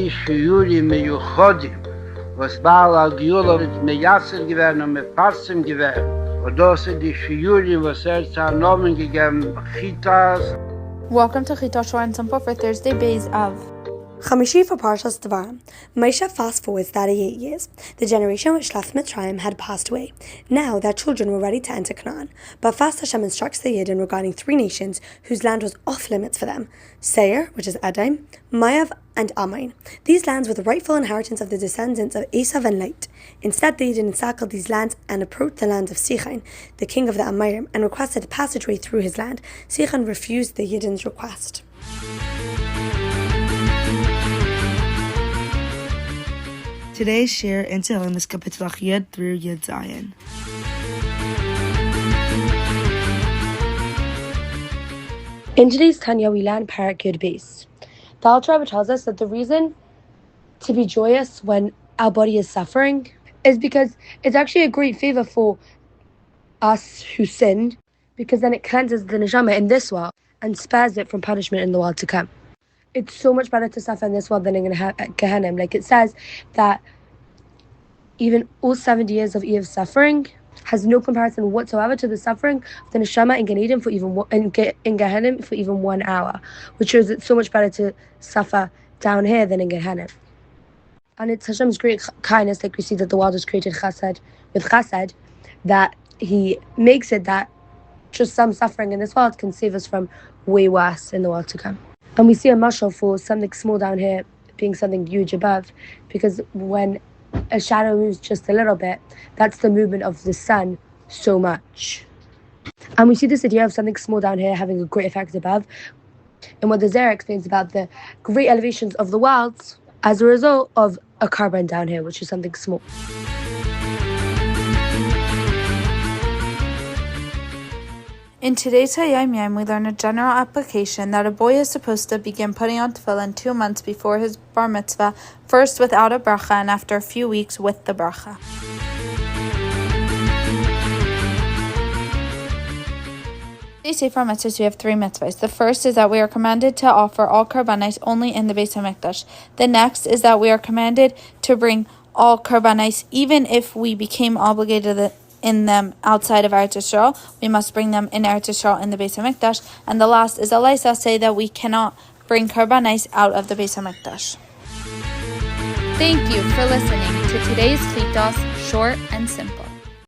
die Shiuri meyuchodim, was Baal al-Giula mit Meyasser gewähren und mit Parsim gewähren. Und das sind die Shiuri, was zu Nomen gegeben, Chitas. Welcome to Chita Shor and Simple for Thursday, Beis of Chamishi for Parshas Devarim. Moshe fast forwards 38 years. The generation which left Mitzrayim had passed away. Now their children were ready to enter Canaan. But first Hashem instructs the Yidden regarding three nations whose land was off limits for them: Seir, which is Edom, Moav, and Ammon. These lands were the rightful inheritance of the descendants of Esav and Lot. Instead, the Yidden encircled these lands and approached the land of Sichon, the king of the Amorim, and requested a passageway through his land. Sichon refused the Yidden's request. Today's share in Tehillim is Kapitel Yud through Yud Zayin. In today's Tanya, we learn Parak Yud Beis. The Alter Rebbe tells us that the reason to be joyous when our body is suffering is because it's actually a great favor for us who sinned, because then it cleanses the neshama in this world and spares it from punishment in the world to come. It's so much better to suffer in this world than in Gehenna. Like it says that even all 70 years of Eve's suffering has no comparison whatsoever to the suffering of the neshama in Gan Eden for even in Gehenna for even 1 hour, which shows it's so much better to suffer down here than in Gehenna. And it's Hashem's great kindness, like we see that the world was created with chesed, that He makes it that just some suffering in this world can save us from way worse in the world to come. And we see a mashal for something small down here being something huge above, because when a shadow moves just a little bit, that's the movement of the sun so much. And we see this idea of something small down here having a great effect above, and what the Zohar explains about the great elevations of the worlds as a result of a carbon down here, which is something small. In today's Hayom Yom, we learn a general application that a boy is supposed to begin putting on tefillin 2 months before his bar mitzvah, first without a bracha and after a few weeks with the bracha. Today's Sefer Mitzvahs, we have 3 mitzvahs. The first is that we are commanded to offer all karbanos only in the Beis HaMikdash. The next is that we are commanded to bring all karbanos even if we became obligated in them outside of Eretz Yisrael. We must bring them in Eretz Yisrael in the Beis HaMikdash. And the last is Elaisa say that we cannot bring karbanos out of the Beis HaMikdash. Thank you for listening to today's Chitas, short and simple.